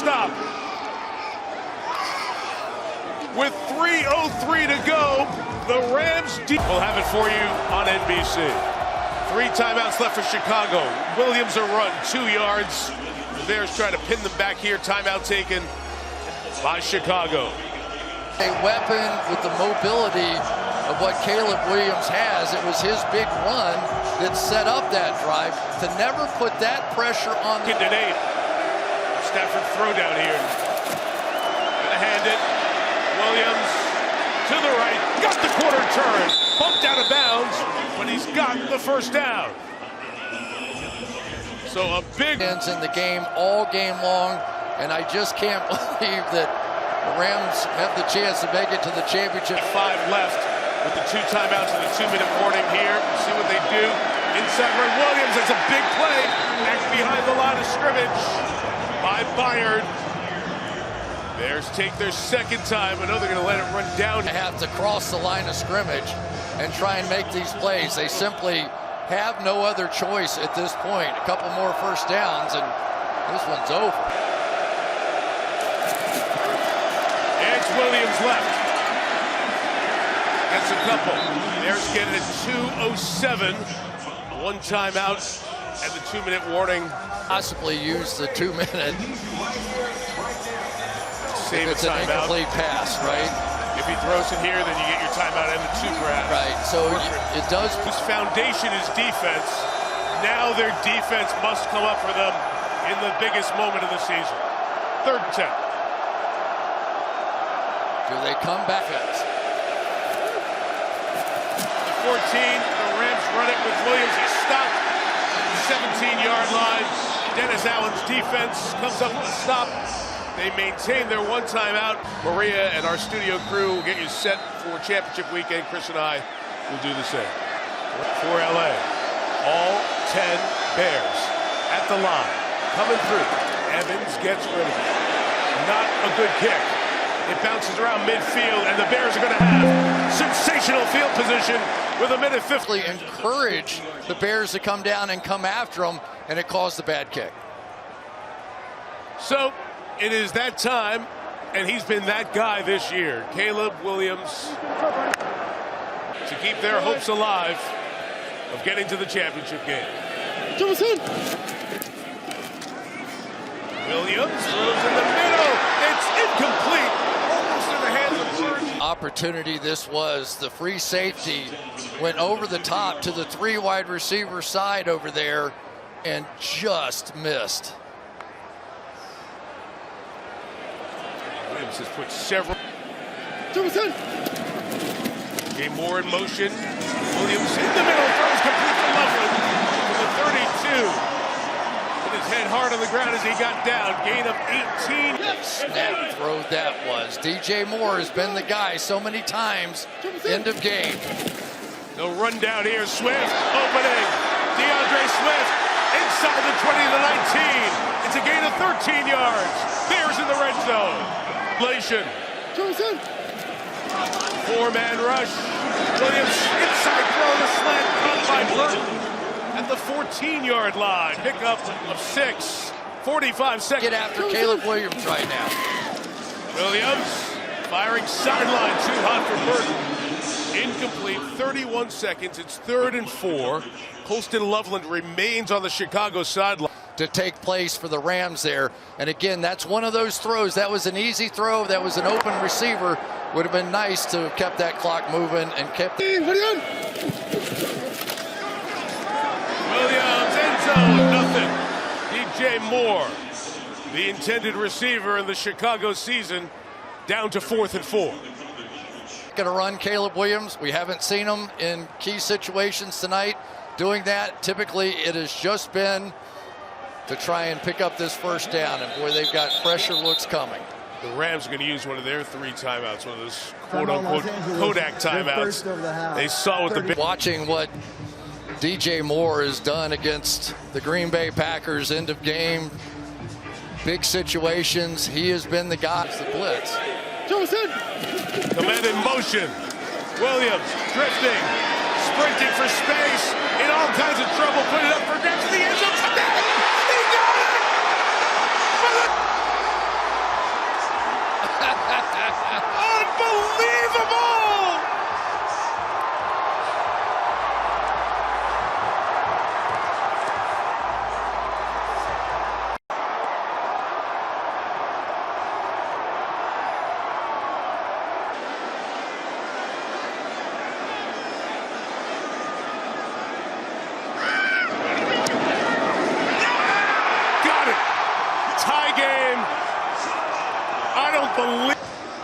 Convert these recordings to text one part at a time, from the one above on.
stop. With 3:03 to go, the Rams will have it for you on NBC. 3 timeouts left for Chicago. Williams a run, 2 yards. The Bears try to pin them back here. Timeout taken by Chicago. A weapon with the mobility of what Caleb Williams has. It was his big run that set up that drive. To never put that pressure on the... 8. Stafford throw down here. Gonna hand it. Williams to the right. Got the quarter turn. Bumped out of bounds, but he's got the first down. So a big... Ends in the game all game long, and I just can't believe that the Rams have the chance to make it to the championship. 5 left with the 2 timeouts and the 2-minute warning here. See what they do. Inside run Williams. That's a big play. Back behind the line of scrimmage by Byard. Bears take their second time. I know they're going to let it run down. They have to cross the line of scrimmage and try and make these plays. They simply have no other choice at this point. A couple more first downs, and this one's over. It's Williams left. That's a couple. Bears get it at 2:07. 1 timeout and the 2-minute warning. Possibly use the 2-minute. Save it's an incomplete pass, right? If he throws it here, then you get your timeout and the 2 grabs. Right, so it does. Whose foundation is defense. Now their defense must come up for them in the biggest moment of the season. 3rd and 10. Do they come back? 14, the Rams run it with Williams. He's stopped at the 17-yard line. Dennis Allen's defense comes up with a stop. They maintain their 1 timeout. Maria and our studio crew will get you set for championship weekend. Chris and I will do the same. For LA, all 10 Bears at the line. Coming through. Evans gets rid of it. Not a good kick. It bounces around midfield, and the Bears are going to have sensational field position with a minute 50. Encourage the Bears to come down and come after them, and it caused the bad kick. So it is that time, and he's been that guy this year. Caleb Williams, to keep their hopes alive of getting to the championship game. Williams throws in the middle. It's incomplete. Almost in the hands of Bird. Opportunity this was. The free safety went over the top to the 3 wide receiver side over there and just missed. Williams has put several. Game Moore in motion. Williams in the middle, throws complete to Loveland to the 32. Put his head hard on the ground as he got down. Gain of 18. Snap throw that was. DJ Moore has been the guy so many times. End of game. No run down here. Swift opening. DeAndre Swift inside the 20 to 19. It's a gain of 13 yards. Bears in the red zone. Blation. 4-man rush. Williams inside throw the slant caught by Burton at the 14-yard line. Pickup of 6. 45 seconds. Get after Caleb Williams right now. Williams firing sideline, too hot for Burton. Incomplete, 31 seconds. It's 3rd and 4. Colston Loveland remains on the Chicago sideline. To take place for the Rams there. And again, that's one of those throws. That was an easy throw. That was an open receiver. Would have been nice to have kept that clock moving and kept. Williams, end zone, nothing. DJ Moore, the intended receiver in the Chicago season, down to 4th and 4. Going to run Caleb Williams. We haven't seen him in key situations tonight doing that. Typically, it has just been to try and pick up this first down, and boy, they've got pressure looks coming. The Rams are going to use one of their 3 timeouts, one of those quote-unquote Kodak timeouts. They saw what the... Watching what DJ Moore has done against the Green Bay Packers, end of game, big situations. He has been the guy. The blitz. Command in motion. Williams drifting, sprinting for space, in all kinds of trouble, put it up for grabs to the end zone. He got it! the ball! Tie game. I don't believe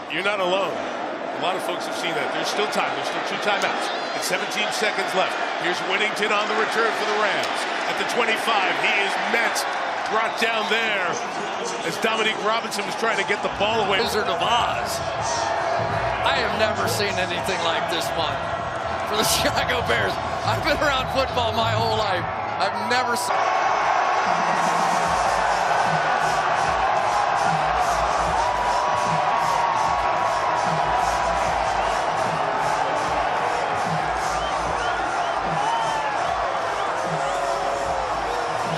you're not alone. A lot of folks have seen that. There's still time. There's still 2 timeouts. And 17 seconds left. Here's Whittington on the return for the Rams. At the 25, he is met. Brought down there as Dominique Robinson was trying to get the ball away. Wizard of Oz. I have never seen anything like this month for the Chicago Bears. I've been around football my whole life. I've never seen.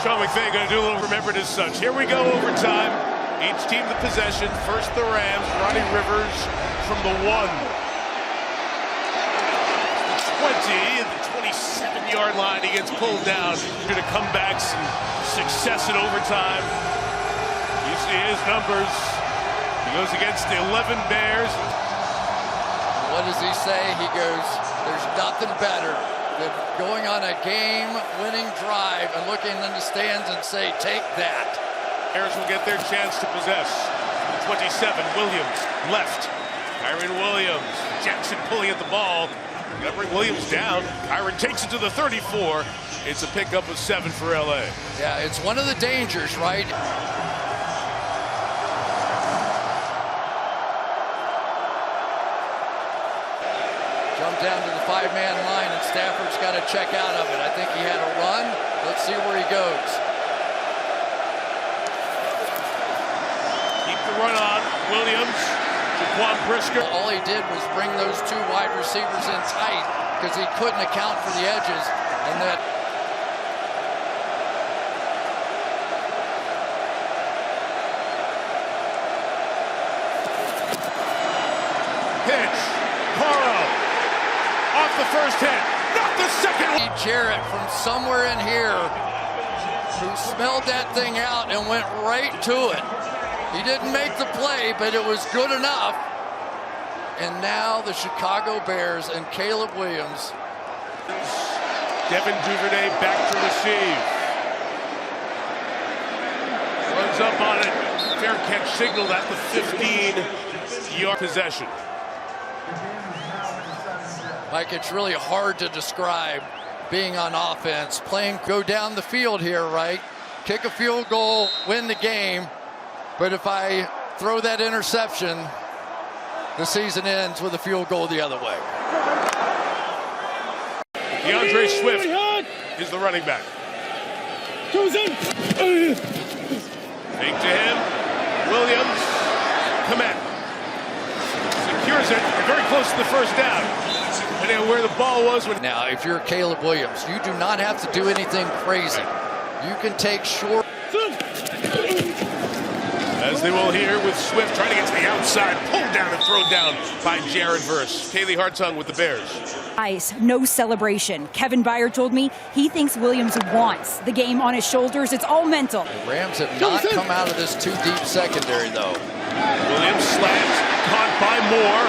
Sean McVay going to do a little remembered as such. Here we go, overtime. Each team the possession. First the Rams. Ronnie Rivers from the 1. The 20 and the 27-yard line. He gets pulled down due to comebacks and success in overtime. You see his numbers. He goes against the 11 Bears. What does he say? He goes, there's nothing better than going on a game-winning drive and looking in the stands and say, take that. Bears will get their chance to possess. 27, Williams, left. Kyron Williams, Jackson pulling at the ball. Got to bring Williams down. Kyron takes it to the 34. It's a pickup of 7 for LA. Yeah, it's one of the dangers, right? Jump down to the 5-man line, and Stafford's got to check out of it. I think he had a run. Let's see where he goes. Keep the run on. Williams, Jaquan Brisker. All he did was bring those 2 wide receivers in tight because he couldn't account for the edges. And that pitch. Caro. Off the first hit, not the second one. Jarrett from somewhere in here who smelled that thing out and went right to it. He didn't make the play, but it was good enough. And now the Chicago Bears and Caleb Williams. Devin Duvernay back to receive. Runs up on it. Fair catch signaled at the 15-yard possession. Mike, it's really hard to describe being on offense, go down the field here, right? Kick a field goal, win the game. But if I throw that interception, the season ends with a field goal the other way. DeAndre Swift is the running back. Fake to him. Williams, Komet secures it. Very close to the first down. And where the ball was when. Now, if you're Caleb Williams, you do not have to do anything crazy. You can take short. As they will here with Swift trying to get to the outside, pulled down and thrown down by Jared Verse. Kaylee Hartung with the Bears. Ice, no celebration. Kevin Byard told me he thinks Williams wants the game on his shoulders. It's all mental. The Rams have not come out of this too deep secondary, though. Williams slams, caught by Moore.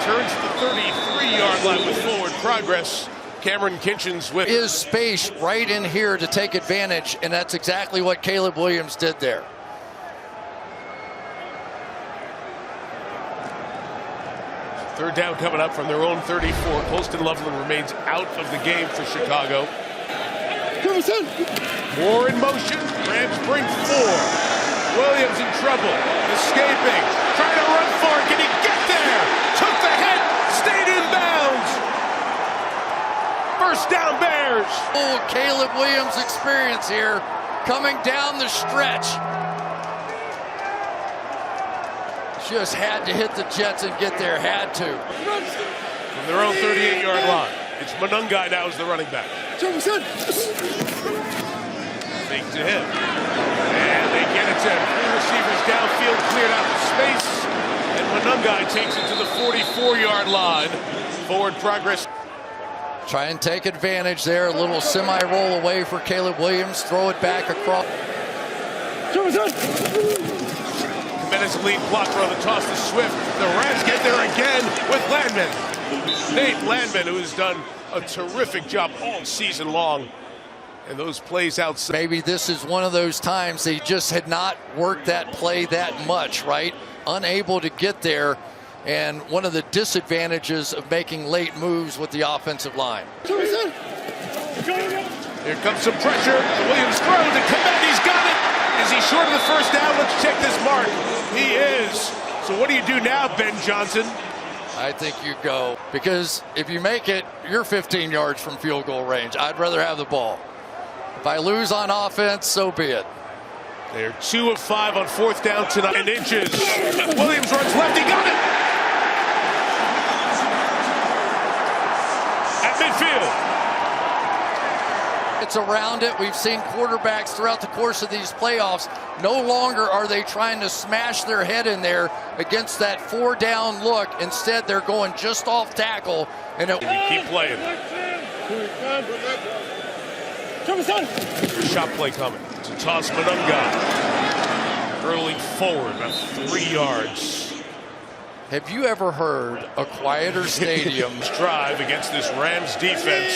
Turns the 33-yard line with forward progress. Cameron Kinchens with his space right in here to take advantage, and that's exactly what Caleb Williams did there. Third down coming up from their own 34. Colston Loveland remains out of the game for Chicago. Moore in motion. Rams bring 4. Williams in trouble. Escaping. Trying to run for it. Can he get there? Took the hit. Stayed in bounds. First down Bears. Oh, Caleb Williams experience here. Coming down the stretch. Just had to hit the Jets and get there. Had to. From their own 38-yard line. It's Monungai now as the running back. Fake to him. And they get it to him. 3 receivers downfield, cleared out the space. And Monungai takes it to the 44-yard line. Forward progress. Try and take advantage there. A little semi-roll away for Caleb Williams. Throw it back across. Tremendous lead blocker on the toss to Swift. The Rams get there again with Landman. Nate Landman, who has done a terrific job all season long. And those plays outside. Maybe this is one of those times they just had not worked that play that much, right? Unable to get there. And one of the disadvantages of making late moves with the offensive line. Here comes some pressure. Williams throws to Kmet. He's got it. Is he short of the first down? Let's check this mark. He is. So what do you do now, Ben Johnson? I think you go. Because if you make it, you're 15 yards from field goal range. I'd rather have the ball. If I lose on offense, so be it. They're 2 of 5 on 4th down tonight. And inches. Williams runs left. He got it. At midfield. It's around it. We've seen quarterbacks throughout the course of these playoffs. No longer are they trying to smash their head in there against that 4-down look. Instead, they're going just off tackle. And we keep playing. Shot play coming. To toss Monungai. Hurling forward about 3 yards. Have you ever heard a quieter stadium drive against this Rams defense?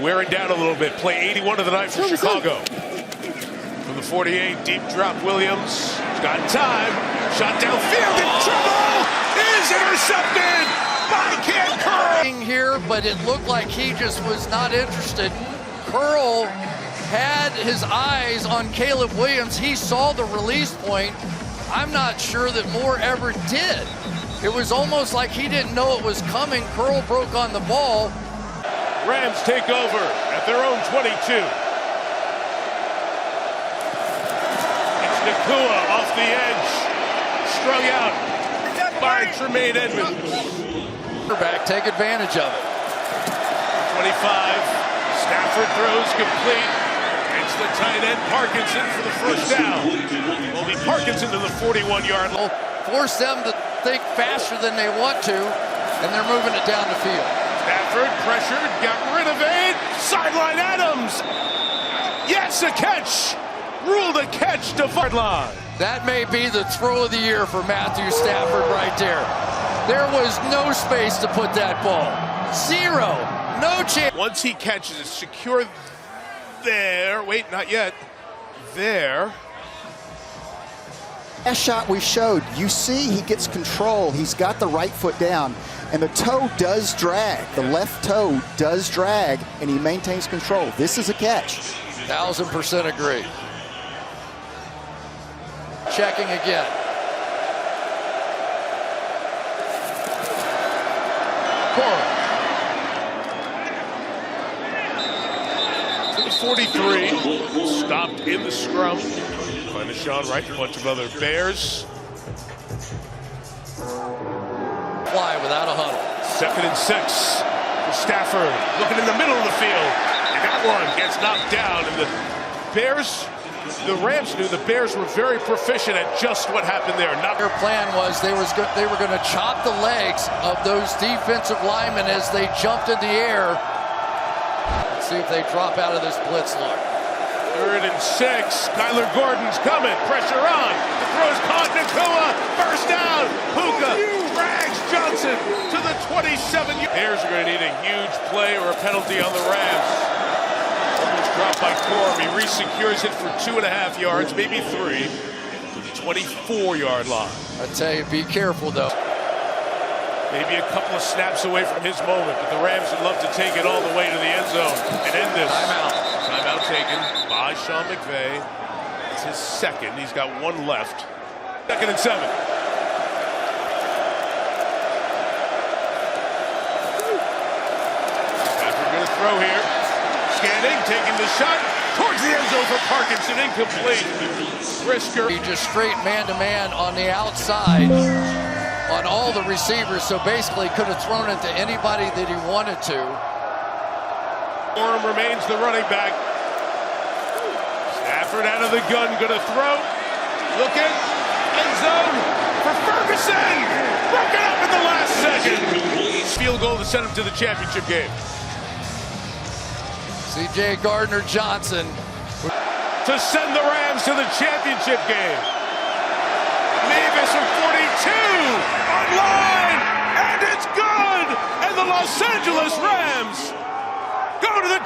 Wearing down a little bit. Play 81 of the night for Chicago. From the 48, deep drop Williams. He's got time. Shot downfield in trouble. Is intercepted by Cam Curl. Here, but it looked like he just was not interested. Curl had his eyes on Caleb Williams. He saw the release point. I'm not sure that Moore ever did. It was almost like he didn't know it was coming. Curl broke on the ball. Rams take over at their own 22. It's Nakua off the edge. Strung out by Tremaine Edmonds. Quarterback, take advantage of it. 25. Stafford throws complete. It's the tight end Parkinson for the first down. Will be Parkinson to the 41-yard line. Force them to think faster than they want to, and they're moving it down the field. Stafford pressured, got rid of it. Sideline Adams. Yes, a catch. Ruled a catch to line. That may be the throw of the year for Matthew Stafford right there. There was no space to put that ball. Zero. No chance. Once he catches it, secure there. Wait, not yet. There. That shot we showed, you see he gets control. He's got the right foot down, and the toe does drag. The left toe does drag, and he maintains control. This is a catch. 1000% agree. Checking again. Cora. To the 43. Stopped in the scrum. Find Sean Wright, a bunch of other Bears. Fly without a huddle. 2nd and 6 for Stafford. Looking in the middle of the field. And that one gets knocked down. And the Rams knew the Bears were very proficient at just what happened there. Their plan was they were going to chop the legs of those defensive linemen as they jumped in the air. Let's see if they drop out of this blitz look. 3rd and 6. Kyler Gordon's coming. Pressure on. The throw's caught. Nakua. First down. Puka drags Johnson to the 27. Bears are going to need a huge play or a penalty on the Rams. Almost dropped by Corum. He resecures it for 2.5 yards, maybe 3, to the 24-yard line. I tell you, be careful though. Maybe a couple of snaps away from his moment, but the Rams would love to take it all the way to the end zone and end this. Timeout taken by Sean McVay. It's his 2nd. He's got 1 left. 2nd and 7. Stafford going to throw here. Scanning, taking the shot towards the end zone for Parkinson. Incomplete. Brisker. He just straight man-to-man on the outside on all the receivers, so basically could have thrown it to anybody that he wanted to. Corum remains the running back. Stafford out of the gun, going to throw. Looking. End zone for Ferguson. Jefferson! Broken up at the last second. Field goal to send him to the championship game. C.J. Gardner-Johnson To send the Rams to the championship game. Mavis from 42 online, and it's good! And the Los Angeles Rams go to the